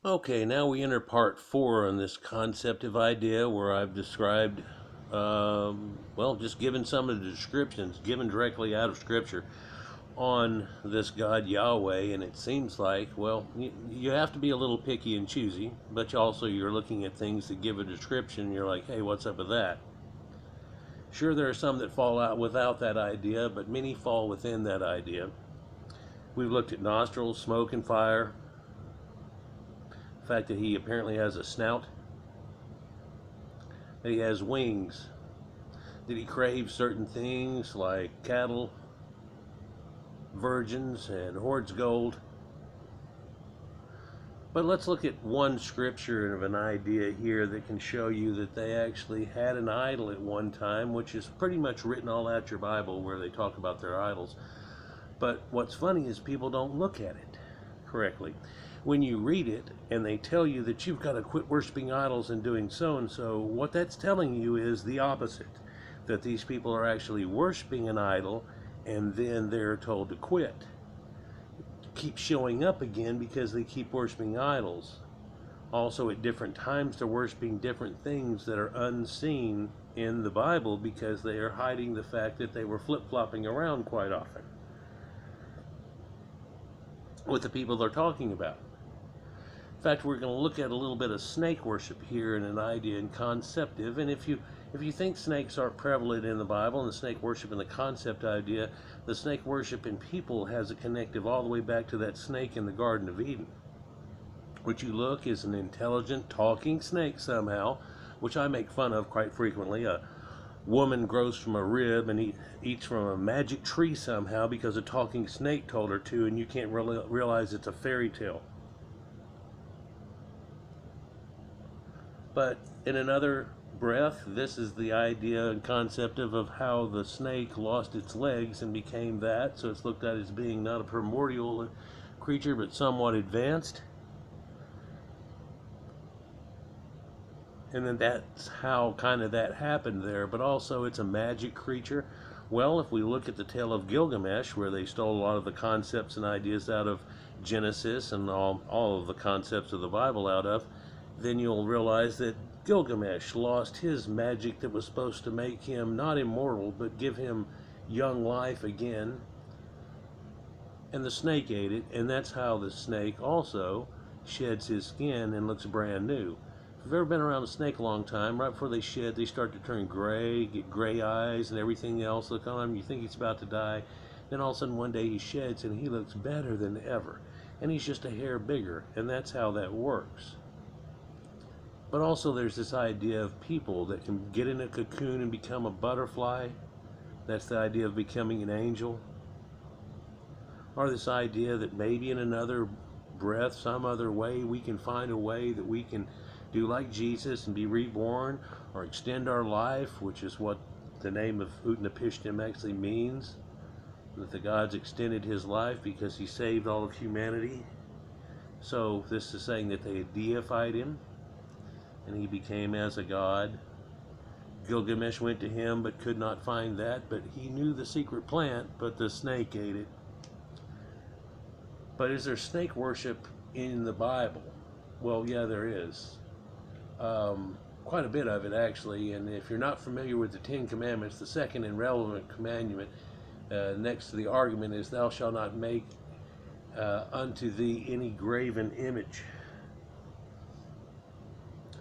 Okay, now we enter part 4 on this conceptive idea where I've described, just given some of the descriptions given directly out of Scripture on this God Yahweh, and it seems like, you have to be a little picky and choosy, but you're looking at things that give a description, and you're like, hey, what's up with that? Sure, there are some that fall out without that idea, but many fall within that idea. We've looked at nostrils, smoke, and fire. The fact that he apparently has a snout, that he has wings, that he craves certain things like cattle, virgins, and hoards gold. But let's look at one scripture of an idea here that can show you that they actually had an idol at one time, which is pretty much written all out your Bible where they talk about their idols. But what's funny is people don't look at it correctly. When you read it and they tell you that you've got to quit worshiping idols and doing so and so, what that's telling you is the opposite. That these people are actually worshiping an idol and then they're told to quit. Keep showing up again because they keep worshiping idols. Also, at different times, they're worshiping different things that are unseen in the Bible because they are hiding the fact that they were flip-flopping around quite often with the people they're talking about. In fact, we're going to look at a little bit of snake worship here in an idea and conceptive. And if you think snakes are prevalent in the Bible and the snake worship and the concept idea, the snake worship in people has a connective all the way back to that snake in the Garden of Eden. What you look is an intelligent talking snake somehow, which I make fun of quite frequently. A woman grows from a rib and eats from a magic tree somehow because a talking snake told her to, and you can't really realize it's a fairy tale. But in another breath, this is the idea and concept of how the snake lost its legs and became that. So it's looked at as being not a primordial creature, but somewhat advanced. And then that's how kind of that happened there. But also it's a magic creature. Well, if we look at the tale of Gilgamesh, where they stole a lot of the concepts and ideas out of Genesis and all of the concepts of the Bible out of, then you'll realize that Gilgamesh lost his magic that was supposed to make him not immortal, but give him young life again. And the snake ate it, and that's how the snake also sheds his skin and looks brand new. If you've ever been around a snake a long time, right before they shed, they start to turn gray, get gray eyes and everything else. Look on him, you think he's about to die. Then all of a sudden one day he sheds and he looks better than ever. And he's just a hair bigger, and that's how that works. But also there's this idea of people that can get in a cocoon and become a butterfly. That's the idea of becoming an angel. Or this idea that maybe in another breath, some other way, we can find a way that we can do like Jesus and be reborn, or extend our life, which is what the name of Utnapishtim actually means. That the gods extended his life because he saved all of humanity. So this is saying that they deified him, and he became as a god. Gilgamesh went to him but could not find that, but he knew the secret plant, but the snake ate it. But is there snake worship in the Bible? Well, yeah, there is. Quite a bit of it, actually. And if you're not familiar with the Ten Commandments, the second and relevant commandment next to the argument is, thou shalt not make unto thee any graven image.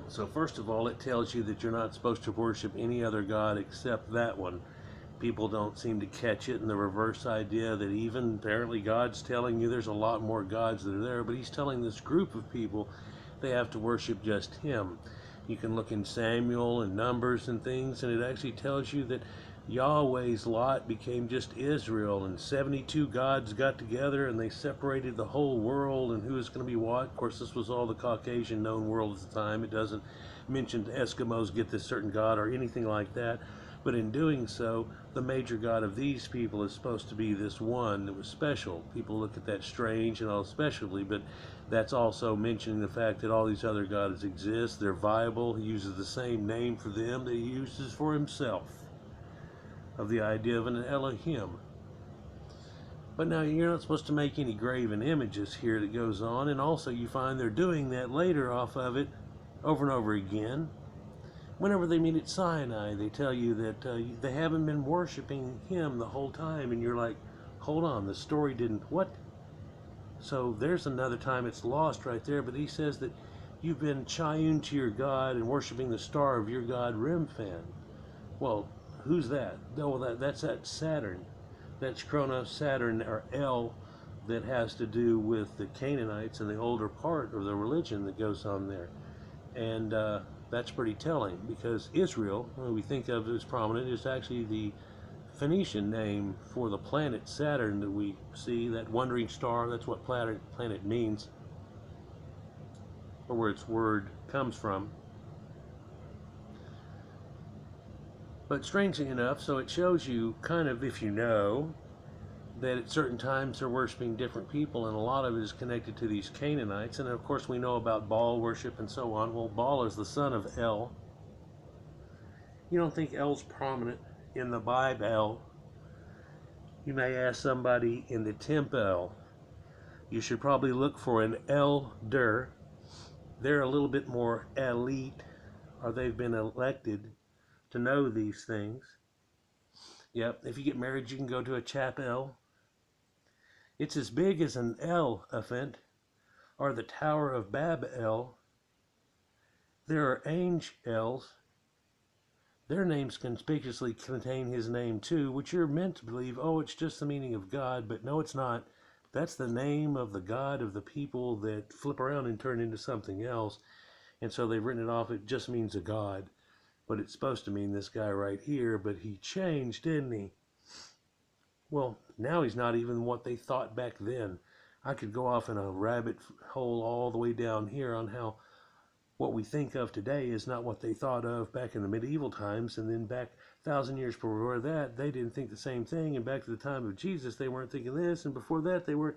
So first of all, it tells you that you're not supposed to worship any other god except that one. People don't seem to catch it, and the reverse idea that even apparently God's telling you there's a lot more gods that are there, but he's telling this group of people they have to worship just him. You can look in Samuel and Numbers and things, and it actually tells you that Yahweh's lot became just Israel, and 72 gods got together and they separated the whole world and who was going to be what. Of course, this was all the Caucasian known world at the time. It doesn't mention the Eskimos get this certain god or anything like that. But in doing so, the major god of these people is supposed to be this one that was special. People look at that strange and all especially, but that's also mentioning the fact that all these other gods exist. They're viable. He uses the same name for them that he uses for himself, of the idea of an Elohim. But now you're not supposed to make any graven images here that goes on, and also you find they're doing that later off of it over and over again. Whenever they meet at Sinai, they tell you that they haven't been worshiping him the whole time, and you're like, hold on, the story didn't, what? So there's another time it's lost right there, but he says that you've been triune to your God and worshiping the star of your God, Remphan. Well, who's that? Oh, that's that Saturn. That's Chronos, Saturn, or El, that has to do with the Canaanites and the older part of the religion that goes on there. And that's pretty telling, because Israel, we think of as prominent, is actually the Phoenician name for the planet Saturn that we see, that wandering star. That's what planet means, or where its word comes from. But strangely enough, so it shows you kind of, if you know, that at certain times they're worshiping different people, and a lot of it is connected to these Canaanites. And of course we know about Baal worship and so on. Well, Baal is the son of El. You don't think El's prominent in the Bible? You may ask somebody in the temple. You should probably look for an elder. They're a little bit more elite, or they've been elected to know these things. Yep, if you get married, you can go to a chapel. It's as big as an elephant, or the Tower of Babel. There are angels. Their names conspicuously contain his name too, which you're meant to believe, oh, it's just the meaning of God, but no, it's not. That's the name of the God of the people that flip around and turn into something else. And so they've written it off, it just means a God. But it's supposed to mean this guy right here, but he changed, didn't he? Well, now he's not even what they thought back then. I could go off in a rabbit hole all the way down here on how what we think of today is not what they thought of back in the medieval times, and then back 1,000 years before that, they didn't think the same thing, and back to the time of Jesus, they weren't thinking this, and before that, they weren't,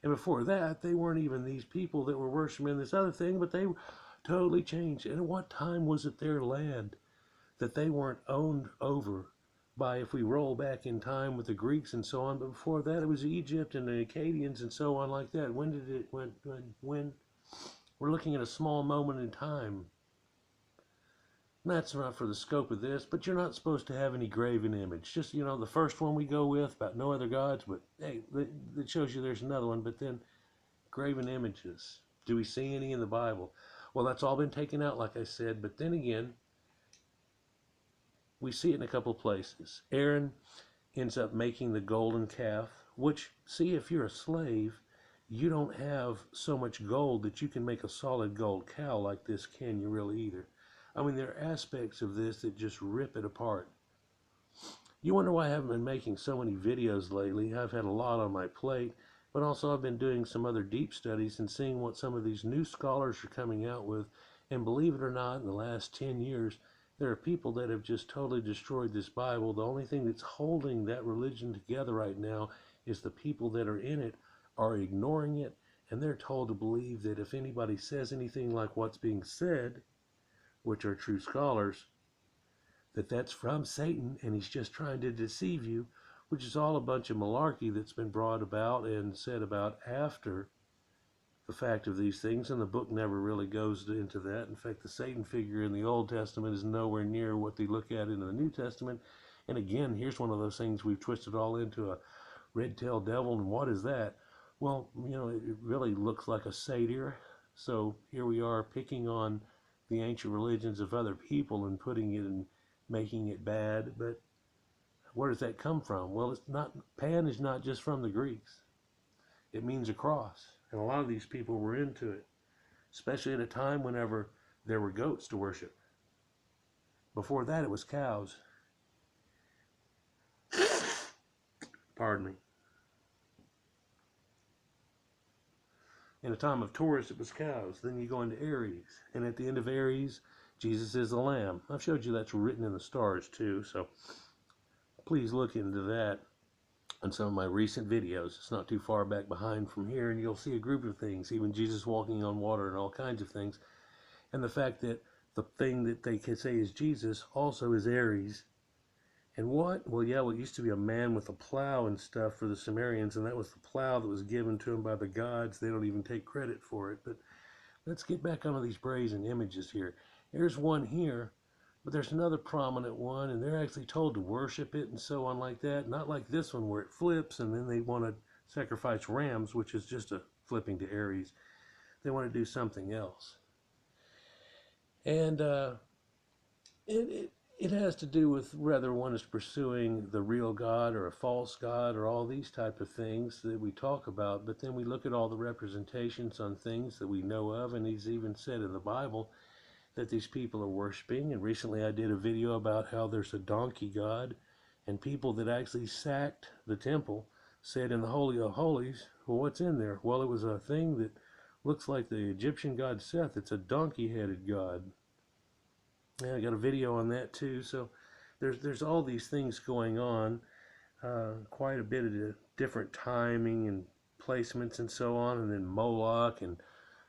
and before that, they weren't even these people that were worshiping this other thing, but they totally changed. And at what time was it their land that they weren't owned over by, if we roll back in time with the Greeks and so on, but before that, it was Egypt and the Akkadians and so on like that. When did it, when? We're looking at a small moment in time. And that's not for the scope of this, but you're not supposed to have any graven image. Just, you know, the first one we go with about no other gods, but hey, that shows you there's another one. But then graven images. Do we see any in the Bible? Well, that's all been taken out, like I said. But then again, we see it in a couple of places. Aaron ends up making the golden calf, which, see, if you're a slave, you don't have so much gold that you can make a solid gold cow like this, can you really, either? I mean, there are aspects of this that just rip it apart. You wonder why I haven't been making so many videos lately. I've had a lot on my plate, but also I've been doing some other deep studies and seeing what some of these new scholars are coming out with. And believe it or not, in the last 10 years, there are people that have just totally destroyed this Bible. The only thing that's holding that religion together right now is the people that are in it are ignoring it, and they're told to believe that if anybody says anything like what's being said, which are true scholars, that that's from Satan and he's just trying to deceive you, which is all a bunch of malarkey that's been brought about and said about after the fact of these things, and the book never really goes into that. In fact, the Satan figure in the Old Testament is nowhere near what they look at in the New Testament. And again, here's one of those things we've twisted all into a red-tailed devil, and what is that? Well, you know, it really looks like a satyr. So here we are picking on the ancient religions of other people and putting it and making it bad. But where does that come from? Well, it's not, Pan is not just from the Greeks. It means a cross. And a lot of these people were into it, especially at a time whenever there were goats to worship. Before that, it was cows. Pardon me. In a time of Taurus, it was cows. Then you go into Aries. And at the end of Aries, Jesus is the Lamb. I've showed you that's written in the stars too, so please look into that on some of my recent videos. It's not too far back behind from here, and you'll see a group of things, even Jesus walking on water and all kinds of things. And the fact that the thing that they can say is Jesus also is Aries. And what? Well, yeah, well, it used to be a man with a plow and stuff for the Sumerians, and that was the plow that was given to him by the gods. They don't even take credit for it. But let's get back onto these brazen images here. There's one here, but there's another prominent one, and they're actually told to worship it and so on like that. Not like this one where it flips, and then they want to sacrifice rams, which is just a flipping to Aries. They want to do something else. And it has to do with whether one is pursuing the real God or a false God or all these type of things that we talk about. But then we look at all the representations on things that we know of, and he's even said in the Bible that these people are worshiping. And recently I did a video about how there's a donkey god, and people that actually sacked the temple said in the Holy of Holies, well, what's in there? Well, it was a thing that looks like the Egyptian god Seth. It's a donkey-headed god. Yeah, I got a video on that too. So there's all these things going on, quite a bit of different timing and placements and so on, and then Moloch and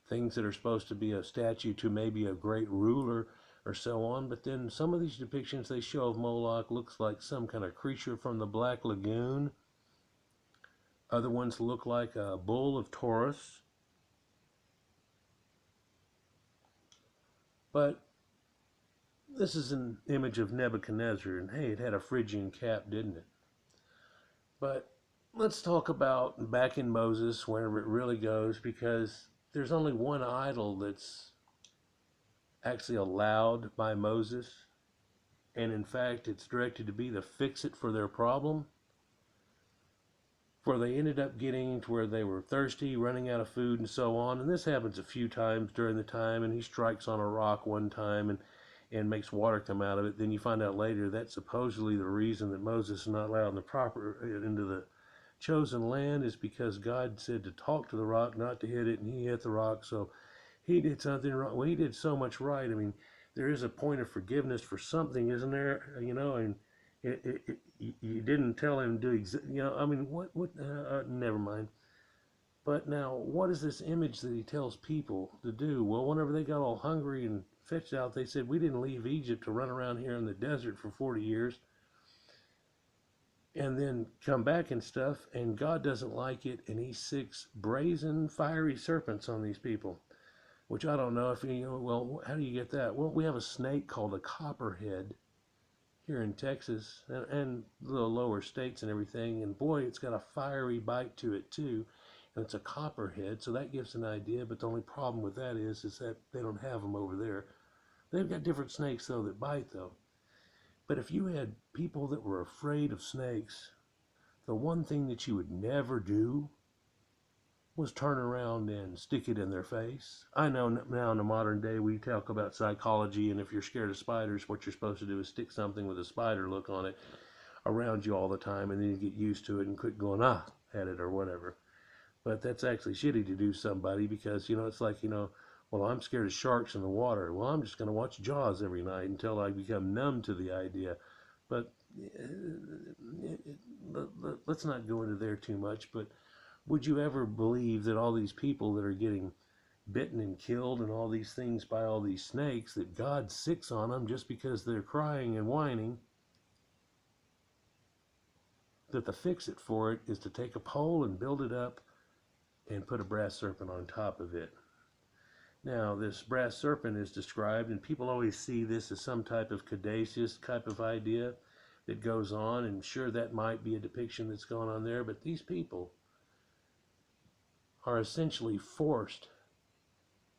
things that are supposed to be a statue to maybe a great ruler or so on. But then some of these depictions they show of Moloch looks like some kind of creature from the Black Lagoon. Other ones look like a bull of Taurus. But this is an image of Nebuchadnezzar, and hey, it had a Phrygian cap, didn't it? But let's talk about back in Moses, wherever it really goes, because there's only one idol that's actually allowed by Moses, and in fact, it's directed to be the fix-it for their problem, where they ended up getting to where they were thirsty, running out of food, and so on. And this happens a few times during the time, and he strikes on a rock one time and makes water come out of it. Then you find out later that's supposedly the reason that Moses is not allowed into the chosen land is because God said to talk to the rock, not to hit it, and he hit the rock. So he did something wrong. Well, he did so much right. I mean, there is a point of forgiveness for something, isn't there? You know, and you didn't tell him to do, I mean, never mind. But now, what is this image that he tells people to do? Well, whenever they got all hungry and fetched out, they said, we didn't leave Egypt to run around here in the desert for 40 years and then come back and stuff, and God doesn't like it, and he sicks brazen, fiery serpents on these people, which I don't know if well, how do you get that? Well, we have a snake called a copperhead here in Texas and the lower states and everything, and boy, it's got a fiery bite to it too, and it's a copperhead, so that gives an idea. But the only problem with that is that they don't have them over there. They've got different snakes though that bite though. But if you had people that were afraid of snakes, the one thing that you would never do was turn around and stick it in their face. I know now in the modern day we talk about psychology, and if you're scared of spiders, what you're supposed to do is stick something with a spider look on it around you all the time, and then you get used to it and quit going at it or whatever. But that's actually shitty to do somebody, because it's like, well, I'm scared of sharks in the water. Well, I'm just going to watch Jaws every night until I become numb to the idea. But let's not go into there too much. But would you ever believe that all these people that are getting bitten and killed and all these things by all these snakes, that God sicks on them just because they're crying and whining, that the fix-it for it is to take a pole and build it up and put a brass serpent on top of it? Now, this brass serpent is described, and people always see this as some type of cadaceus type of idea that goes on, and sure, that might be a depiction that's going on there, but these people are essentially forced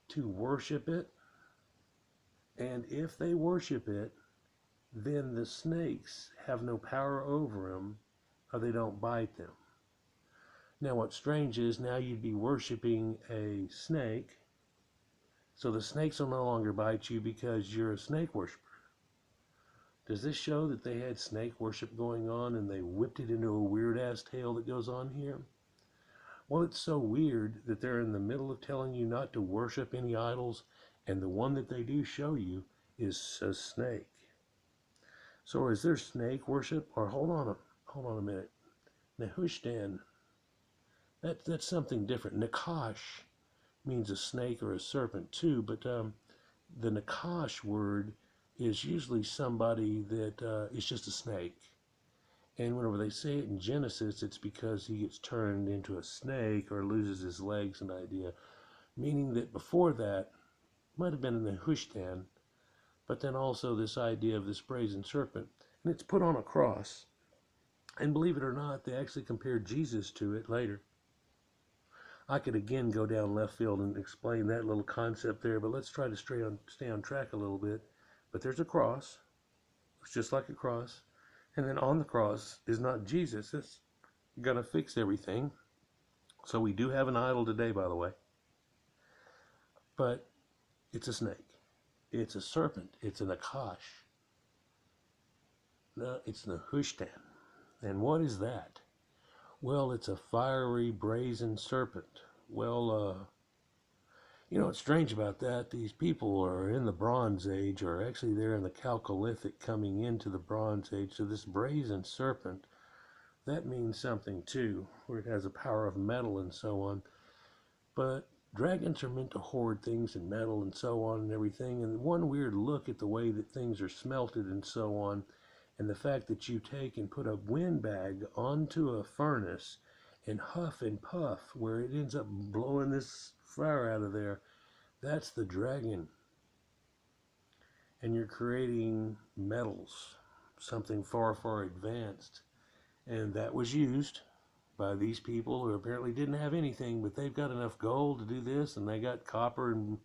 to worship it, and if they worship it, then the snakes have no power over them, or they don't bite them. Now, what's strange is now you'd be worshiping a snake, so the snakes will no longer bite you because you're a snake worshiper. Does this show that they had snake worship going on and they whipped it into a weird-ass tale that goes on here? Well, it's so weird that they're in the middle of telling you not to worship any idols, and the one that they do show you is a snake. So is there snake worship? Or hold on a minute. Nehushtan, that's something different. Nakash means a snake or a serpent too, but the Nakash word is usually somebody that is just a snake. And whenever they say it in Genesis, it's because he gets turned into a snake or loses his legs, an idea. Meaning that before that, might have been in the Hushtan, but then also this idea of this brazen serpent. And it's put on a cross. And believe it or not, they actually compared Jesus to it later. I could again go down left field and explain that little concept there, but let's try to stay on track a little bit. But there's a cross. It's just like a cross. And then on the cross is not Jesus. That's going to fix everything. So we do have an idol today, by the way. But it's a snake. It's a serpent. It's an akash. No, it's the Hushtan. And what is that? Well, it's a fiery, brazen serpent. Well, you know what's strange about that? These people are in the Bronze Age, or actually they're in the Chalcolithic coming into the Bronze Age. So this brazen serpent, that means something too, where it has a power of metal and so on. But dragons are meant to hoard things and metal and so on and everything. And one weird look at the way that things are smelted and so on, and the fact that you take and put a windbag onto a furnace and huff and puff where it ends up blowing this fire out of there, that's the dragon. And you're creating metals, something far, far advanced. And that was used by these people who apparently didn't have anything, but they've got enough gold to do this, and they got copper and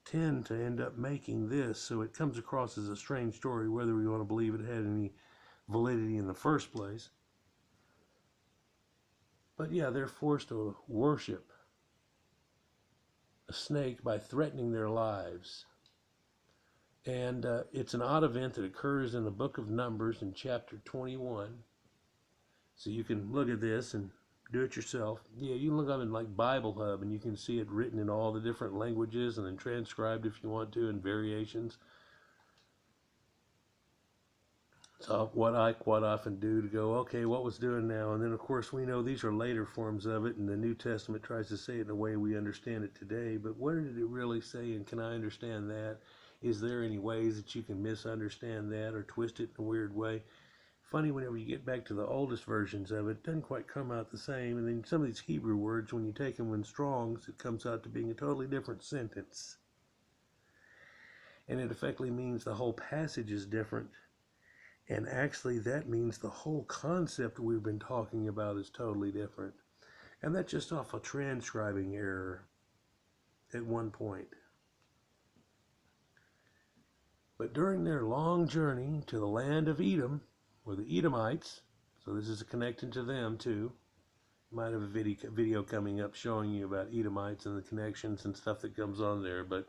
tin to end up making this. So it comes across as a strange story, whether we want to believe it had any validity in the first place. But yeah, they're forced to worship a snake by threatening their lives. And it's an odd event that occurs in the book of Numbers in chapter 21. So you can look at this and do it yourself. Yeah, you can look up in like Bible Hub and you can see it written in all the different languages and then transcribed if you want to in variations. So what I quite often do to go, okay, what was doing now? And then of course we know these are later forms of it, and the New Testament tries to say it in a way we understand it today. But what did it really say, and can I understand that? Is there any ways that you can misunderstand that or twist it in a weird way? Funny, whenever you get back to the oldest versions of it, it doesn't quite come out the same. And then some of these Hebrew words, when you take them in Strong's, it comes out to being a totally different sentence. And it effectively means the whole passage is different. And actually, that means the whole concept we've been talking about is totally different. And that's just off a transcribing error at one point. But during their long journey to the land of Edom, or the Edomites, so this is a connection to them too. You might have a video coming up showing you about Edomites and the connections and stuff that comes on there. But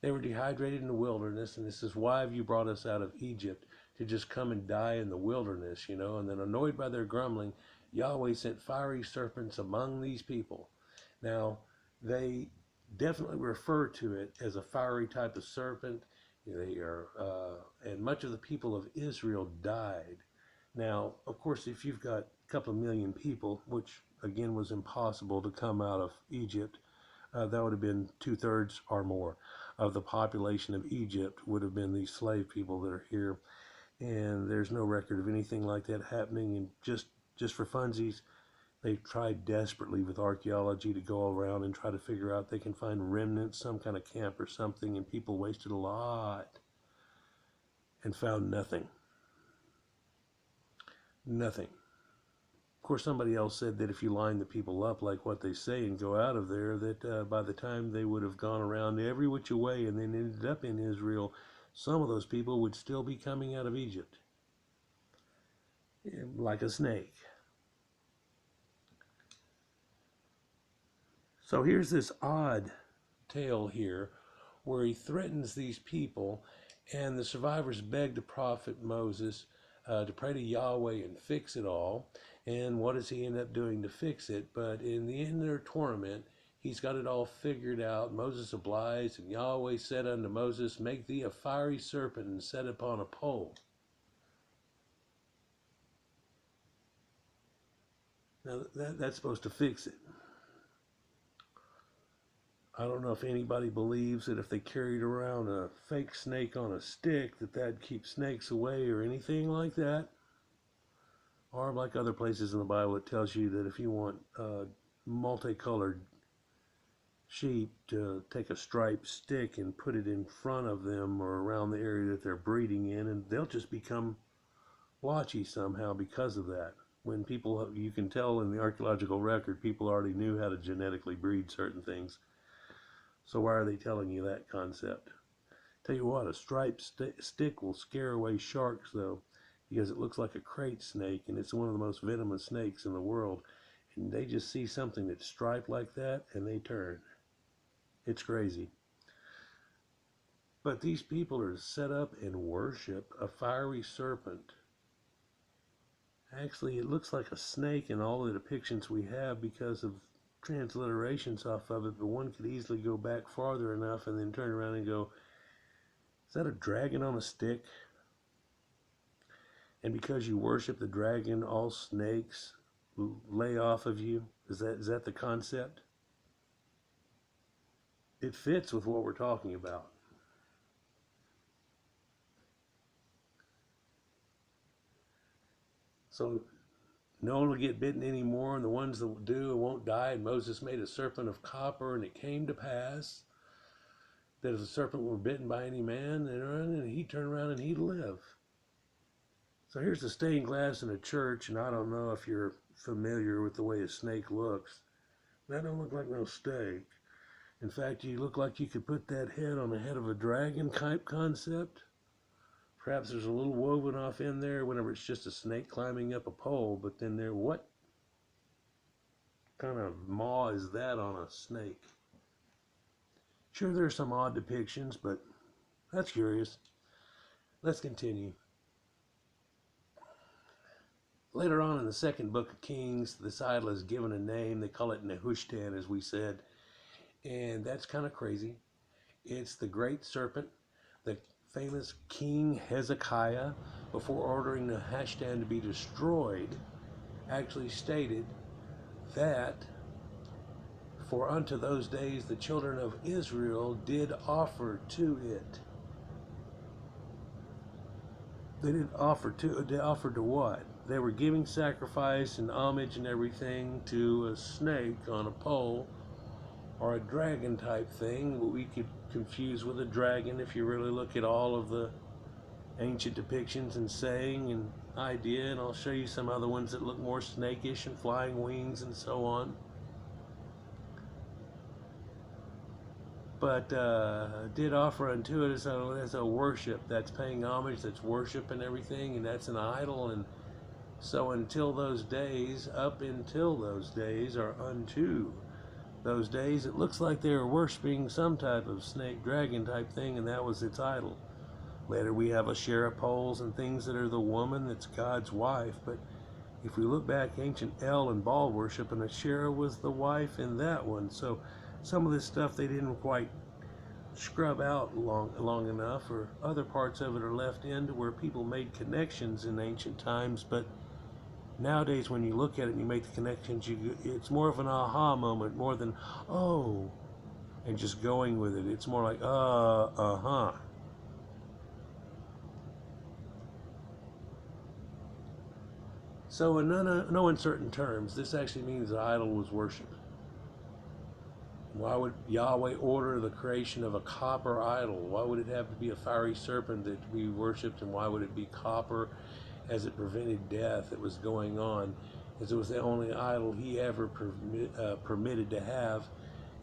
they were dehydrated in the wilderness, and this is, why have you brought us out of Egypt to just come and die in the wilderness, you know? And then annoyed by their grumbling, Yahweh sent fiery serpents among these people. Now, they definitely refer to it as a fiery type of serpent. They are, and much of the people of Israel died. Now, of course, if you've got a couple of million people, which again was impossible to come out of Egypt, that would have been 2/3 or more of the population of Egypt would have been these slave people that are here. And there's no record of anything like that happening. And just for funsies, they tried desperately with archaeology to go around and try to figure out they can find remnants, some kind of camp or something, and people wasted a lot and found nothing. Nothing. Of course, somebody else said that if you line the people up like what they say and go out of there, that by the time they would have gone around every which way and then ended up in Israel, some of those people would still be coming out of Egypt like a snake. So here's this odd tale here where he threatens these people, and the survivors beg the prophet Moses to pray to Yahweh and fix it all. And what does he end up doing to fix it? But in the end of their torment, he's got it all figured out. Moses obliged, and Yahweh said unto Moses, make thee a fiery serpent and set it upon a pole. Now that's supposed to fix it. I don't know if anybody believes that if they carried around a fake snake on a stick, that that'd keep snakes away or anything like that. Or like other places in the Bible, it tells you that if you want multicolored sheep, to take a striped stick and put it in front of them or around the area that they're breeding in, and they'll just become blotchy somehow because of that. When people, you can tell in the archaeological record, people already knew how to genetically breed certain things. So why are they telling you that concept? Tell you what, a striped stick will scare away sharks, though, because it looks like a crate snake, and it's one of the most venomous snakes in the world. And they just see something that's striped like that, and they turn. It's crazy. But these people are set up and worship a fiery serpent. Actually, it looks like a snake in all the depictions we have because of transliterations off of it, but one could easily go back farther enough and then turn around and go, is that a dragon on a stick? And because you worship the dragon, all snakes lay off of you? Is that the concept? It fits with what we're talking about. So no one will get bitten anymore, and the ones that do won't die. And Moses made a serpent of copper, and it came to pass that if the serpent were bitten by any man, and he'd turn around and he'd live. So here's the stained glass in a church, and I don't know if you're familiar with the way a snake looks. That don't look like no snake. In fact, you look like you could put that head on the head of a dragon type concept. Perhaps there's a little woven off in there whenever it's just a snake climbing up a pole, but then what kind of maw is that on a snake? Sure, there's some odd depictions, but that's curious. Let's continue. Later on in the second book of Kings, this idol is given a name. They call it Nehushtan, as we said, and that's kind of crazy. It's the great serpent. The famous King Hezekiah, before ordering the Nehushtan to be destroyed, actually stated that for unto those days the children of Israel did offer to it. They offered to what? They were giving sacrifice and homage and everything to a snake on a pole, or a dragon type thing, what we could confuse with a dragon if you really look at all of the ancient depictions and saying and idea, and I'll show you some other ones that look more snakish and flying wings and so on. But did offer unto it as a worship. That's paying homage, that's worship and everything, and that's an idol. And so until those days, up until those days, or unto those days, it looks like they were worshiping some type of snake dragon type thing, and that was its idol. Later we have Asherah poles and things that are the woman that's God's wife, but if we look back, ancient El and Baal worship, and Asherah was the wife in that one. So some of this stuff they didn't quite scrub out long enough, or other parts of it are left in to where people made connections in ancient times. But nowadays when you look at it and you make the connections, it's more of an aha moment more than oh and just going with it. It's more like uh-huh. So in no uncertain terms, this actually means the idol was worshipped. Why would Yahweh order the creation of a copper idol? Why would it have to be a fiery serpent that we worshipped, and why would it be copper, as it prevented death that was going on, as it was the only idol he ever permitted to have?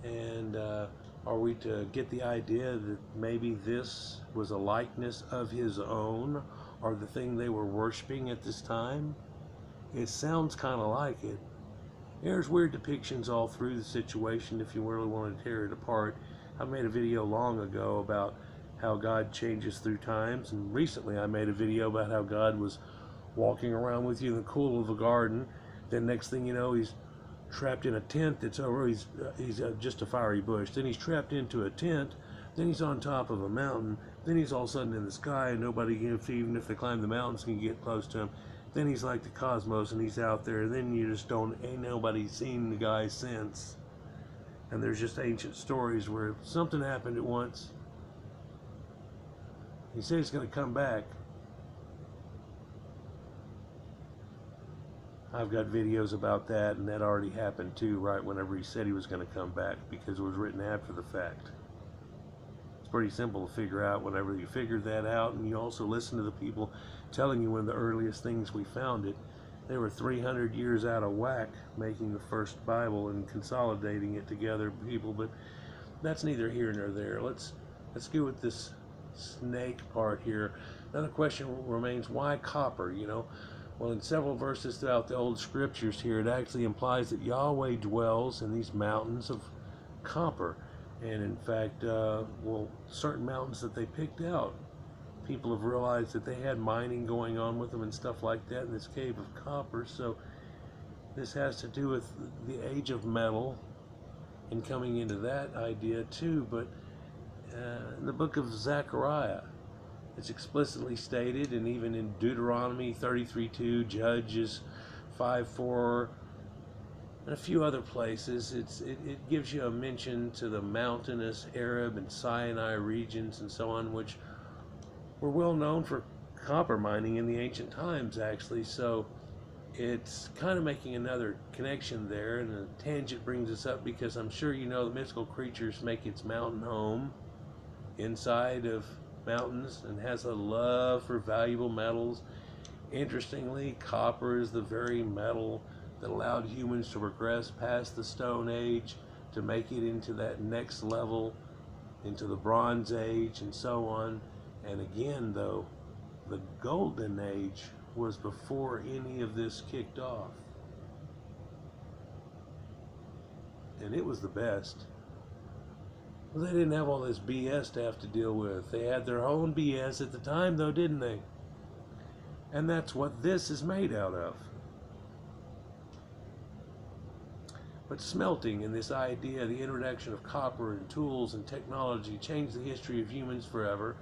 And are we to get the idea that maybe this was a likeness of his own, or the thing they were worshiping at this time? It sounds kind of like it. There's weird depictions all through the situation if you really want to tear it apart. I made a video long ago about how God changes through times, and recently I made a video about how God was walking around with you in the cool of a garden. Then next thing you know, he's trapped in a tent that's over, he's just a fiery bush. Then he's trapped into a tent. Then he's on top of a mountain. Then he's all of a sudden in the sky, and nobody, even if they climb the mountains, can get close to him. Then he's like the cosmos, and he's out there. And then you just ain't nobody seen the guy since. And there's just ancient stories where something happened at once. He said he's going to come back. I've got videos about that, and that already happened too, right whenever he said he was going to come back, because it was written after the fact. It's pretty simple to figure out whenever you figure that out, and you also listen to the people telling you one of the earliest things we found it. They were 300 years out of whack making the first Bible and consolidating it together, people, but that's neither here nor there. Let's go with this snake part here. Another question remains, why copper, you know? Well, in several verses throughout the old scriptures here, it actually implies that Yahweh dwells in these mountains of copper. And in fact, certain mountains that they picked out, people have realized that they had mining going on with them and stuff like that in this cave of copper. So this has to do with the age of metal and coming into that idea too. But in the book of Zechariah, it's explicitly stated, and even in Deuteronomy 33:2, Judges 5:4, and a few other places, it gives you a mention to the mountainous Arab and Sinai regions and so on, which were well known for copper mining in the ancient times, actually. So it's kind of making another connection there, and a tangent brings us up because I'm sure you know the mystical creatures make its mountain home inside of mountains and has a love for valuable metals. Interestingly, copper is the very metal that allowed humans to progress past the Stone Age to make it into that next level, into the Bronze Age and so on. And again, though, the Golden Age was before any of this kicked off. And it was the best. Well, they didn't have all this BS to have to deal with. They had their own BS at the time, though, didn't they? And that's what this is made out of. But smelting and this idea, the introduction of copper and tools and technology changed the history of humans forever.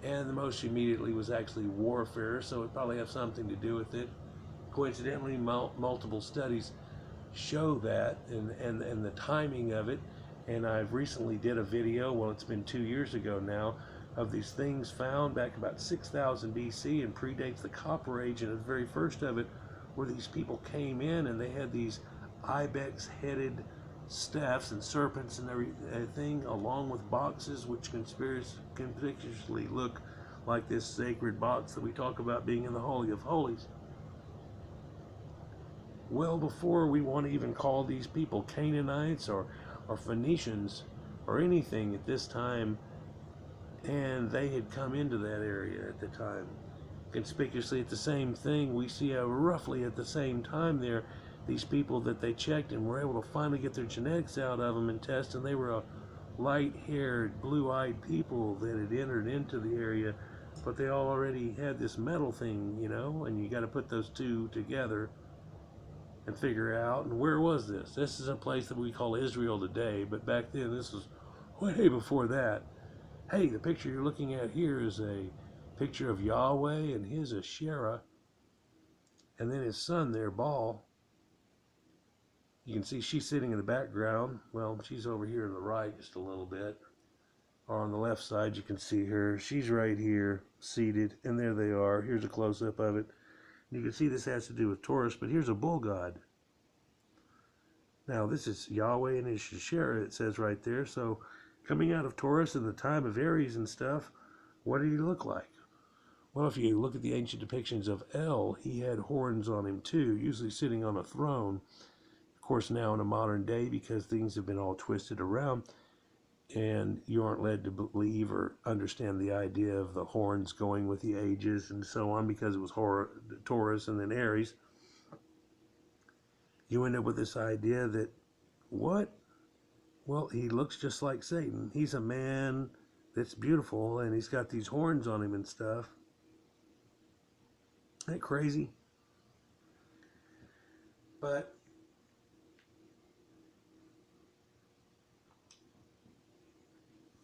And the most immediately was actually warfare, so it probably has something to do with it. Coincidentally, multiple studies show that and the timing of it. And I've recently did a video, well, it's been 2 years ago now, of these things found back about 6000 BC and predates the Copper Age. And the very first of it, where these people came in and they had these ibex-headed staffs and serpents and everything, along with boxes which conspicuously look like this sacred box that we talk about being in the Holy of Holies. Well before we want to even call these people Canaanites or Phoenicians or anything at this time, and they had come into that area at the time. Conspicuously at the same thing, we see roughly at the same time there, these people that they checked and were able to finally get their genetics out of them and test, and they were a light-haired, blue-eyed people that had entered into the area, but they already had this metal thing, you know, and you got to put those two together and figure out. And where was this? This is a place that we call Israel today, but back then this was way before that. Hey, the picture you're looking at here is a picture of Yahweh and his Asherah, and then his son there, Baal. You can see she's sitting in the background. Well, she's over here to the right just a little bit. Or on the left side, you can see her. She's right here, seated, and there they are. Here's a close-up of it. You can see this has to do with Taurus, but here's a bull god. Now, this is Yahweh and his Asherah, it says right there. So, coming out of Taurus in the time of Aries and stuff, what did he look like? Well, if you look at the ancient depictions of El, he had horns on him too, usually sitting on a throne. Of course, now in a modern day, because things have been all twisted around, and you aren't led to believe or understand the idea of the horns going with the ages and so on, because it was Taurus and then Aries, you end up with this idea that, what? Well, he looks just like Satan. He's a man that's beautiful, and he's got these horns on him and stuff. Isn't that crazy? But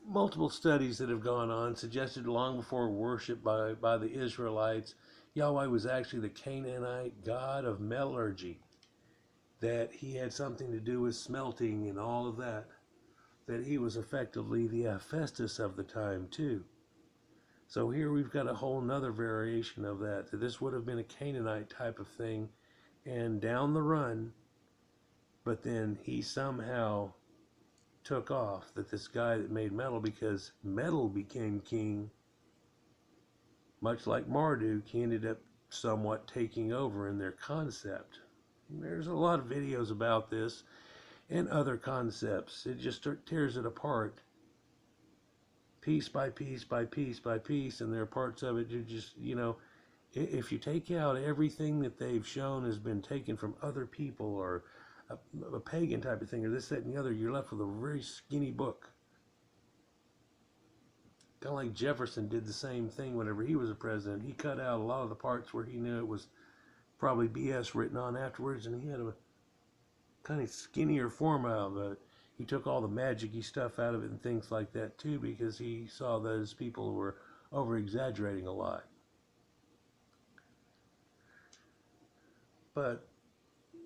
multiple studies that have gone on suggested long before worship by the Israelites, Yahweh was actually the Canaanite god of metallurgy, that he had something to do with smelting and all of that, that he was effectively the Hephaestus of the time too. So here we've got a whole nother variation of that this would have been a Canaanite type of thing, and down the run, but then he somehow took off, that this guy that made metal, because metal became king, much like Marduk, he ended up somewhat taking over in their concept. And there's a lot of videos about this and other concepts. It just tears it apart piece by piece by piece by piece, and there are parts of it you just, if you take out everything that they've shown has been taken from other people, or a pagan type of thing, or this, that, and the other, you're left with a very skinny book. Kind of like Jefferson did the same thing whenever he was a president. He cut out a lot of the parts where he knew it was probably BS written on afterwards, and he had a kind of skinnier form out of it. He took all the magic-y stuff out of it and things like that too, because he saw those people were over-exaggerating a lot. But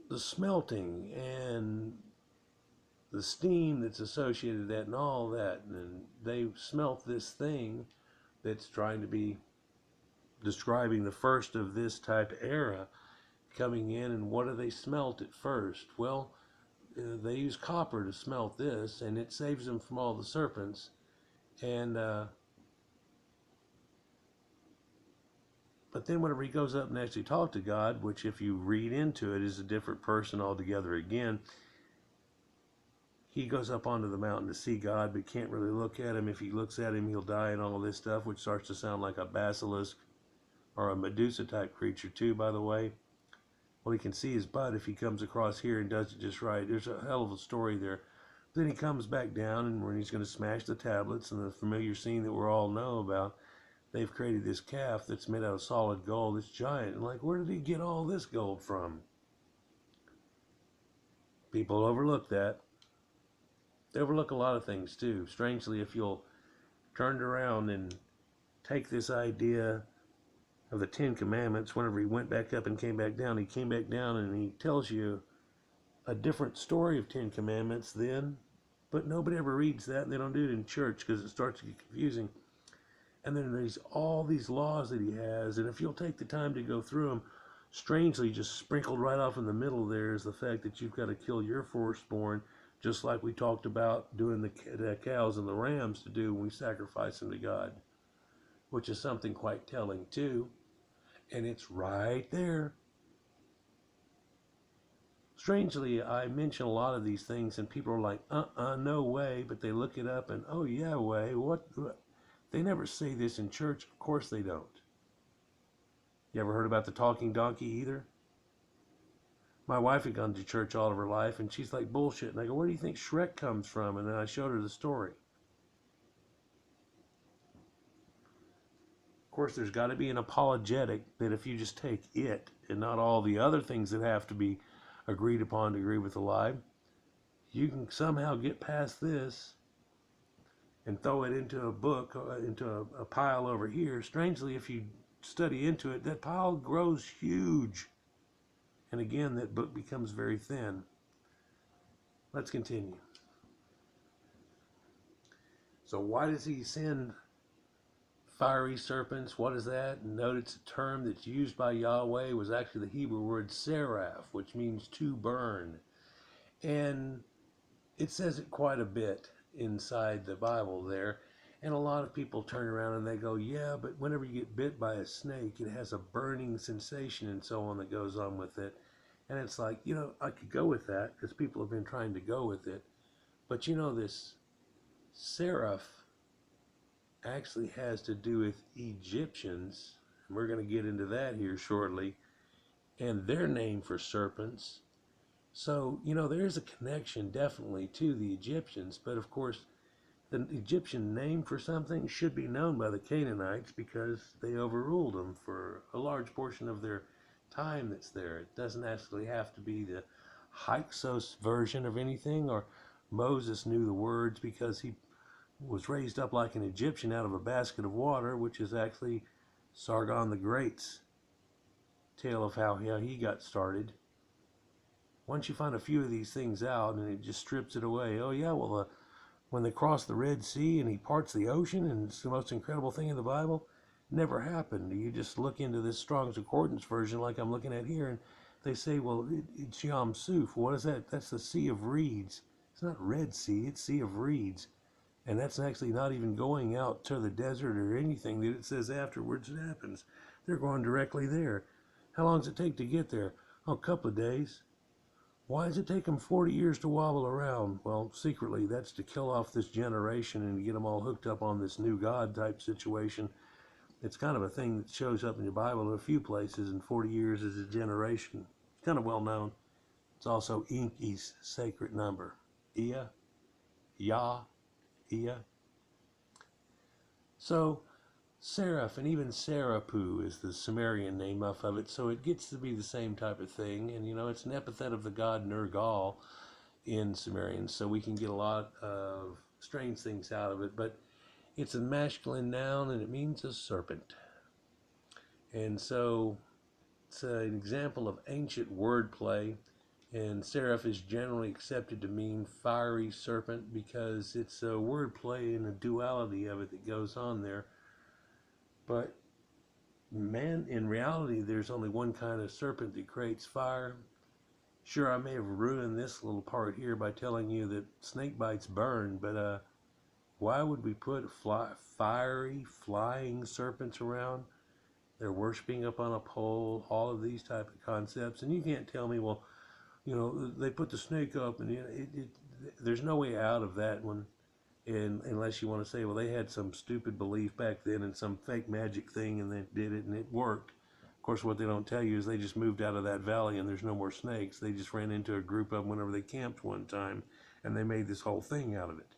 the smelting and the steam that's associated with that and all that, and they smelt this thing that's trying to be describing the first of this type era coming in. And what do they smelt at first? Well, they use copper to smelt this, and it saves them from all the serpents. And but then whenever he goes up and actually talks to God, which if you read into it is a different person altogether again, he goes up onto the mountain to see God, but can't really look at him. If he looks at him, he'll die and all this stuff, which starts to sound like a basilisk or a Medusa type creature too, by the way. Well, he can see his butt if he comes across here and does it just right. There's a hell of a story there. Then he comes back down, and when he's going to smash the tablets, and the familiar scene that we all know about, they've created this calf that's made out of solid gold. It's giant. And like, where did he get all this gold from? People overlook that. They overlook a lot of things too. Strangely, if you'll turn around and take this idea of the Ten Commandments, whenever he went back up and came back down, he came back down and he tells you a different story of Ten Commandments then, but nobody ever reads that, and they don't do it in church because it starts to get confusing. And then there's all these laws that he has, and if you'll take the time to go through them, strangely, just sprinkled right off in the middle there is the fact that you've got to kill your firstborn, just like we talked about doing the cows and the rams to do when we sacrifice them to God, which is something quite telling too. And it's right there. Strangely, I mention a lot of these things, and people are like, no way, but they look it up and, oh yeah, way, what? They never say this in church. Of course they don't. You ever heard about the talking donkey either? My wife had gone to church all of her life, and she's like, bullshit. And I go, where do you think Shrek comes from? And then I showed her the story. Of course, there's got to be an apologetic that if you just take it and not all the other things that have to be agreed upon to agree with the lie, you can somehow get past this and throw it into a book, into a pile over here. Strangely, if you study into it, that pile grows huge. And again, that book becomes very thin. Let's continue. So why does he send fiery serpents? What is that? Note it's a term that's used by Yahweh. It was actually the Hebrew word seraph, which means to burn. And it says it quite a bit inside the Bible there. And a lot of people turn around and they go, yeah, but whenever you get bit by a snake, it has a burning sensation and so on that goes on with it. And it's like, I could go with that because people have been trying to go with it. But this seraph actually has to do with Egyptians. And we're going to get into that here shortly. And their name for serpents. So, there's a connection definitely to the Egyptians. But of course, the Egyptian name for something should be known by the Canaanites because they overruled them for a large portion of their time that's there. It doesn't actually have to be the Hyksos version of anything, or Moses knew the words because he was raised up like an Egyptian out of a basket of water, which is actually Sargon the Great's tale of how he got started. Once you find a few of these things out and it just strips it away, oh yeah, well, when they cross the Red Sea and he parts the ocean and it's the most incredible thing in the Bible, never happened. You just look into this Strong's Concordance version like I'm looking at here, and they say, well, it's Yam Suf. What is that? That's the Sea of Reeds. It's not Red Sea, it's Sea of Reeds. And that's actually not even going out to the desert or anything that it says afterwards it happens. They're going directly there. How long does it take to get there? Oh, a couple of days. Why does it take them 40 years to wobble around? Well, secretly, that's to kill off this generation and to get them all hooked up on this new God type situation. It's kind of a thing that shows up in your Bible in a few places, and 40 years is a generation. It's kind of well known. It's also Enki's sacred number. Ia, Yah, Ia. So, Seraph and even Serapu is the Sumerian name of it, so it gets to be the same type of thing. And it's an epithet of the god Nergal in Sumerian, so we can get a lot of strange things out of it. But it's a masculine noun and it means a serpent. And so it's an example of ancient wordplay. And seraph is generally accepted to mean fiery serpent because it's a wordplay and a duality of it that goes on there. But man, in reality, there's only one kind of serpent that creates fire. Sure, I may have ruined this little part here by telling you that snake bites burn, but why would we put fiery, flying serpents around? They're worshiping up on a pole, all of these type of concepts. And you can't tell me, well, they put the snake up, and there's no way out of that one. And unless you want to say, well, they had some stupid belief back then and some fake magic thing and they did it and it worked. Of course, what they don't tell you is they just moved out of that valley and there's no more snakes. They just ran into a group of them whenever they camped one time and they made this whole thing out of it.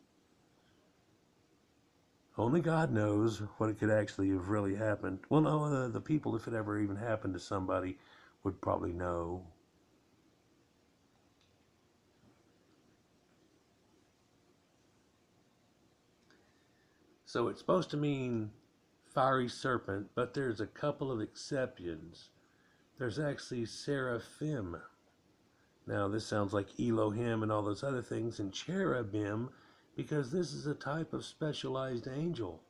Only God knows what it could actually have really happened. Well, no, the people, if it ever even happened to somebody, would probably know. So it's supposed to mean fiery serpent, but there's a couple of exceptions. There's actually seraphim. Now this sounds like Elohim and all those other things, and cherubim, because this is a type of specialized angel.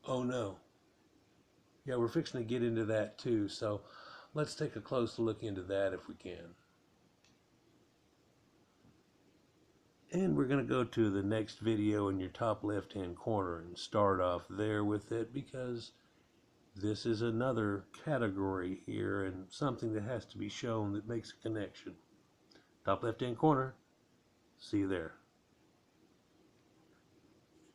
Oh no. Yeah, we're fixing to get into that too, so let's take a close look into that if we can. And we're going to go to the next video in your top left hand corner and start off there with it, because this is another category here and something that has to be shown that makes a connection. Top left hand corner. See you there.